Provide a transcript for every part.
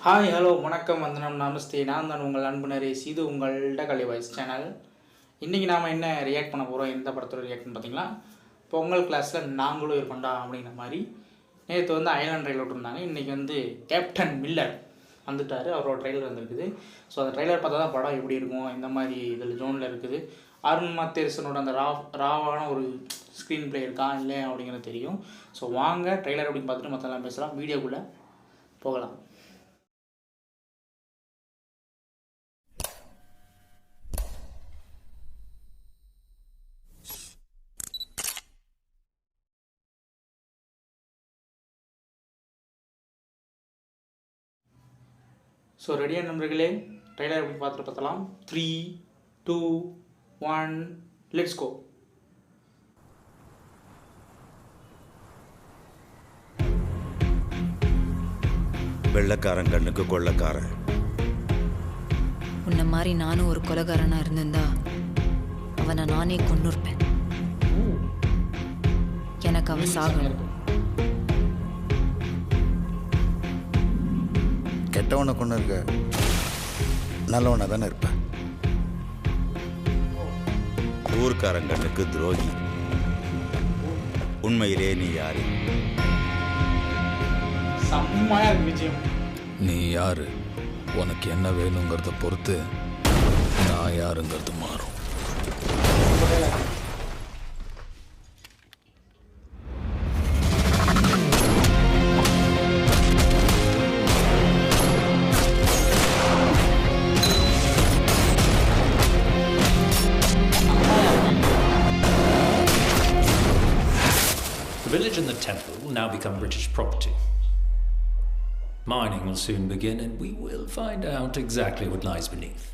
Hi hello வணக்கம் வந்தனம் நமஸ்தே. நான் தான் உங்கள் அன்பு நரேஷ். இது உங்கள்ட கலை வாய்ஸ் சேனல். இன்றைக்கி நாம் என்ன ரியாக்ட் பண்ண போகிறோம், எந்த படத்தோட ரியாக்ட்னு பார்த்தீங்கன்னா, பொங்கல் கிளாஸில் நாங்களும் இருப்போம்டா அப்படிங்கிற மாதிரி நேற்று அயலான் ட்ரெயிலர் விட்டுருந்தாங்க. இன்றைக்கி கேப்டன் மில்லர் வந்துட்டார், அவரோட ட்ரெய்லர் வந்துருக்குது. ஸோ அந்த ட்ரெய்லர் பார்த்தா தான் படம் எப்படி இருக்கும், இந்த மாதிரி இதில் ஜோனில் இருக்குது. அருண் மாத்தேசனோட அந்த ராவான ஒரு ஸ்க்ரீன் ப்ளே இருக்கா இல்லை அப்படிங்கிறது தெரியும். ஸோ வாங்க ட்ரெய்லர் அப்படின்னு பார்த்துட்டு மற்றெல்லாம் பேசலாம், வீடியோக்குள்ளே போகலாம். ஸோ ரெடியாக நண்பர்களே, ட்ரெய்லர் எப்படி பார்த்துட்டு பார்த்தலாம். 3, 2, 1 லெட்ஸ் கோ. வெள்ளக்காரன் கண்ணுக்கு கொள்ளக்காரன். உன்ன மாதிரி நானும் ஒரு கொலைகாரனா இருந்திருந்தா அவனை நானே கொன்னுருப்பேன். எனக்கு அவன் சாகணும். கெட்டவனை கொண்டு இருக்க, நல்லவனை தானே இருப்பேன். ஊர்க்காரன் கண்ணுக்கு துரோகி. உண்மையிலே நீ யாரு? செம்மையா இருக்கு விஜயம். நீ யாரு, உனக்கு என்ன வேணுங்கிறத பொறுத்து நான் யாருங்கிறது மாறும். The village and the temple will now become British property. Mining will soon begin, and we will find out exactly what lies beneath.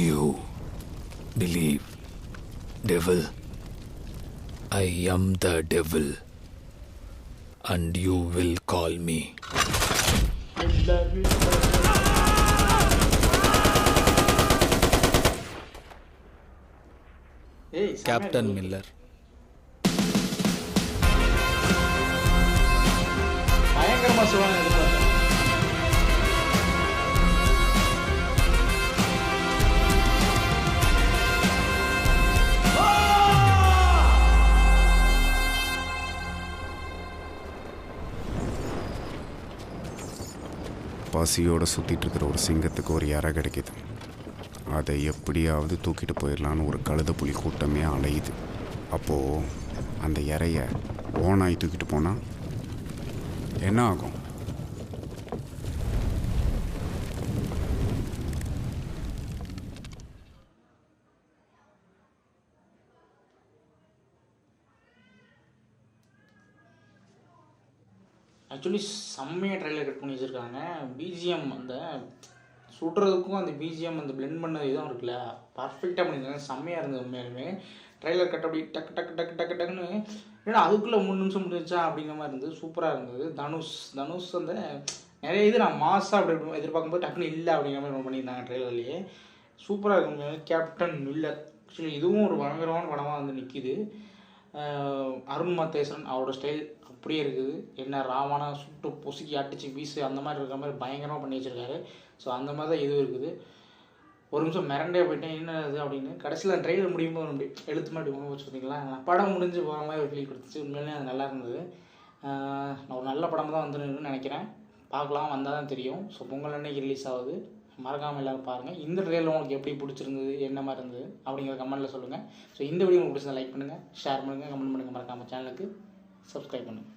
You believe devil? I am the devil, and you will call me. Captain Miller. பயங்கரமா சொல்லுவாங்க. பசியோடு சுற்றிட்டு இருக்கிற ஒரு சிங்கத்துக்கு ஒரு இறை கிடைக்கிது. அதை எப்படியாவது தூக்கிட்டு போயிடலான்னு ஒரு கழுத புலி கூட்டமே அலையுது. அப்போது அந்த இறைய ஓனாய் தூக்கிட்டு போனால் என்ன ஆகும்? ஆக்சுவலி செம்மையாக ட்ரெய்லர் கட் பண்ணி வச்சுருக்காங்க. பிஜிஎம் அந்த சுடுறதுக்கும் அந்த பிஜிஎம் அந்த பிளெண்ட் பண்ணது இதுவும் இருக்குல்ல, பர்ஃபெக்டாக பண்ணியிருக்காங்க. செம்மையாக இருந்தது உண்மையாலுமே. ட்ரெய்லர் கட் அப்படி டக்கு டக்கு டக்கு டக்கு டக்குன்னு, ஏன்னா அதுக்குள்ளே 3 நிமிஷம் முடிஞ்சா அப்படிங்கிற மாதிரி இருந்தது. சூப்பராக இருந்தது. தனுஷ் அந்த நிறைய இது நான் மாசாக அப்படி எதிர்பார்க்கும்போது டக்குன்னு இல்லை அப்படிங்கிற மாதிரி பண்ணியிருந்தாங்க ட்ரெய்லர்லேயே. சூப்பராக இருக்கும். கேப்டன் மில்லர் ஆக்சுவலி இதுவும் ஒரு பயங்கரமான படமாக நிற்கிது. அருண் மாத்தேசன் அவரோட ஸ்டைல் அப்படியே இருக்குது. என்ன ராவான சுட்டு பொசுக்கி அடித்து வீசு அந்த மாதிரி இருக்கிற மாதிரி பயங்கரமாக பண்ணி வச்சுருக்காரு. ஸோ அந்த மாதிரி தான் இதுவும் இருக்குது. ஒரு நிமிஷம் மிரண்டே போயிட்டேன், என்ன இது அப்படின்னு. கடைசியில் ட்ரெயிலர் முடியும் போது அப்படி எழுத்து மாதிரி வச்சு பார்த்தீங்களா, படம் முடிஞ்சு போகிற மாதிரி ஒரு ஃபீல் கொடுத்துச்சு. உண்மையிலே அது நல்லா இருந்தது. நான் ஒரு நல்ல படம் தான் வந்துருக்குன்னு நினைக்கிறேன். பார்க்கலாம், வந்தால் தான் தெரியும். ஸோ பொங்கல் அன்னைக்கு ரிலீஸ் ஆகுது, மறக்காமல் எல்லோரும் பாருங்கள். இந்த ட்ரெயிலர் உங்களுக்கு எப்படி பிடிச்சிருந்தது, என்ன மாதிரி இருந்தது அப்படிங்கிற கமெண்ட்டில் சொல்லுங்கள். ஸோ இந்த வீடியோ உங்களுக்கு பிடிச்சதை லைக் பண்ணுங்கள், ஷேர் பண்ணுங்கள், கமெண்ட் பண்ணுங்கள். மறக்காமல் சேனலுக்கு சப்ஸ்கிரைப் பண்ணுங்கள்.